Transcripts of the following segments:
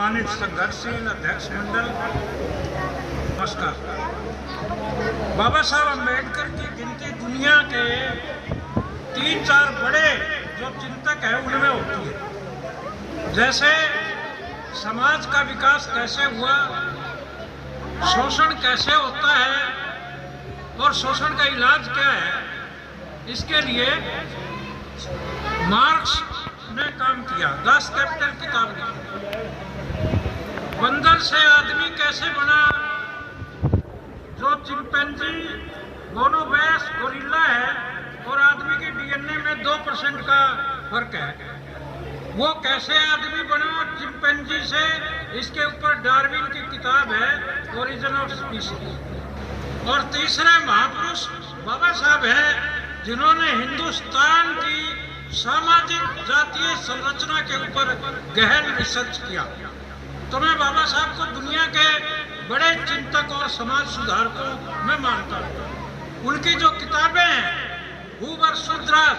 सम्मानित संघर्षशील अध्यक्ष मंडल, नमस्कार। बाबा साहब अम्बेडकर की गिनती दुनिया के 3-4 बड़े जो चिंतक हैं उनमें होती है। जैसे समाज का विकास कैसे हुआ, शोषण कैसे होता है और शोषण का इलाज क्या है, इसके लिए मार्क्स ने काम किया। 10 कैपिटल किताब लिखी। बंदर से आदमी कैसे बना, जो चिंपैंजी, बोनोबोस, गोरिल्ला है और आदमी के डीएनए में 2% का फर्क है, वो कैसे आदमी बना चिंपैंजी से, इसके ऊपर डार्विन की किताब है ओरिजिन ऑफ स्पीशीज। और तीसरे महापुरुष बाबा साहब हैं जिन्होंने हिंदुस्तान की सामाजिक जातीय संरचना के ऊपर गहन रिसर्च किया। तो मैं बाबा साहब को दुनिया के बड़े चिंतक और समाज सुधारकों में मानता हूँ। उनकी जो किताबें हैं, who were Shudras,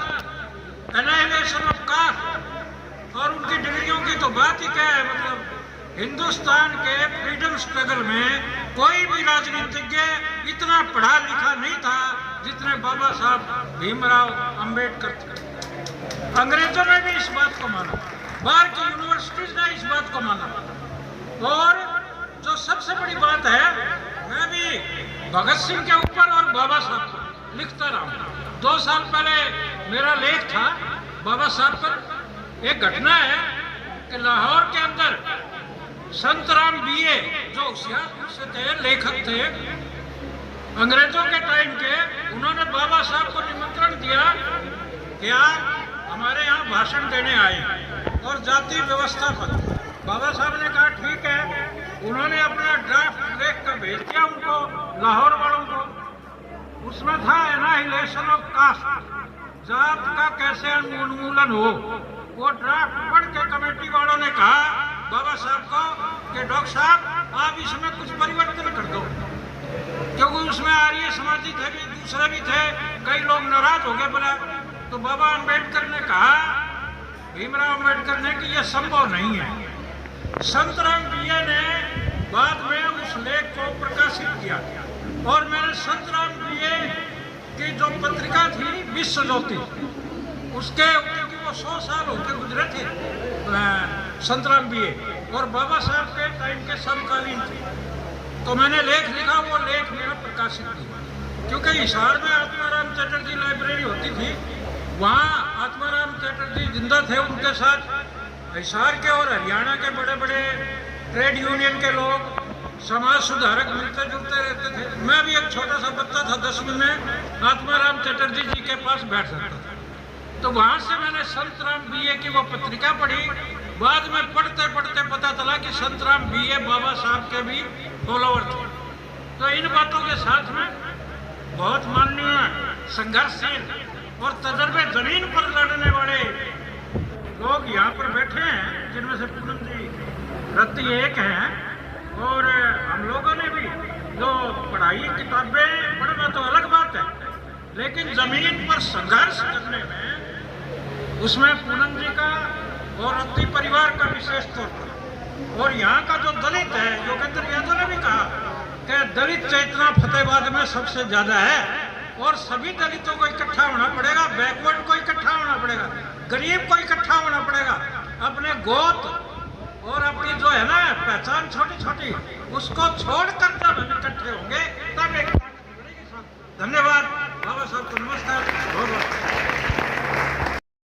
annihilation of caste, और उनकी डिग्रियों की तो बात ही क्या है। मतलब हिंदुस्तान के फ्रीडम स्ट्रगल में कोई भी राजनीतिज्ञ इतना पढ़ा लिखा नहीं था जितने बाबा साहब भीमराव अंबेडकर थे। अंग्रेजों ने भी इस बात को माना, बाहर की यूनिवर्सिटीज ने इस बात को माना। और जो सबसे बड़ी बात है, मैं भी भगत सिंह के ऊपर और बाबा साहब पर लिखता रहा हूँ। 2 साल पहले मेरा लेख था बाबा साहब पर। एक घटना है कि लाहौर के अंदर संत राम बीए, जो होशियारपुर से थे, लेखक थे, अंग्रेजों के टाइम के, उन्होंने बाबा साहब को निमंत्रण दिया कि आप हमारे यहाँ भाषण देने आए और जाति व्यवस्था पर। बाबा साहब ने कहा ठीक है। उन्होंने अपना ड्राफ्ट लेख कर भेज दिया उनको, लाहौर वालों को। उसमें था एनाहिलेशन ऑफ कास्ट, जात का कैसे उन्मूलन हो। वो ड्राफ्ट पढ़ के कमेटी वालों ने कहा बाबा साहब को कि डॉक्टर साहब आप इसमें कुछ परिवर्तन कर दो, क्योंकि उसमें आर्य समाजी थे भी, दूसरे भी थे, कई लोग नाराज हो गए। बोला तो बाबा अम्बेडकर ने कहा, भीमराव अम्बेडकर ने, कि यह संभव नहीं है। संत राम बीए ने बाद में उस लेख को प्रकाशित किया और मैंने संत राम बीए की जो पत्रिका थी विश्व ज्योति, उसके, क्योंकि वो 100 साल होके गुजरे थे संत राम बीए और बाबा साहब के टाइम के समकालीन थे, तो मैंने लेख लिखा। वो लेख मेरा प्रकाशित किया, क्योंकि हिसार में आत्माराम चटर्जी लाइब्रेरी होती थी, वहाँ आत्माराम चटर्जी जिंदा थे, उनके साथ हिसार के और हरियाणा के बड़े बड़े ट्रेड यूनियन के लोग, समाज सुधारक मिलते जुलते रहते थे। मैं भी एक छोटा सा बच्चा था, 10वीं में आत्माराम चटर्जी जी के पास बैठ सकता था। तो वहाँ से मैंने संत राम बीए की वो पत्रिका पढ़ी। बाद में पढ़ते पढ़ते पता चला कि संत राम बीए बाबा साहब के भी फॉलोअर थे। तो इन बातों के साथ में बहुत माननीय, संघर्षशील और तजर्बे जमीन पर लड़ने वाले लोग यहाँ पर बैठे हैं, जिनमें से पूनम जी रत्ती एक हैं। और हम लोगों ने भी जो पढ़ाई, किताबें पढ़ना तो अलग बात है, लेकिन जमीन पर संघर्ष करने में उसमें पूनम जी का और रत्ती परिवार का विशेष तौर पर, और यहाँ का जो दलित है, योगेंद्र यादव ने भी कहा कि दलित चेतना फतेहाबाद में सबसे ज्यादा है और सभी दलितों को इकट्ठा होना पड़ेगा, बैकवर्ड को इकट्ठा होना पड़ेगा, गरीब को इकट्ठा होना पड़ेगा, अपने गोत और अपनी जो है ना पहचान छोटी छोटी, उसको छोड़कर जब हम इकट्ठे होंगे तब एक। धन्यवाद। बाबा साहब को नमस्कार।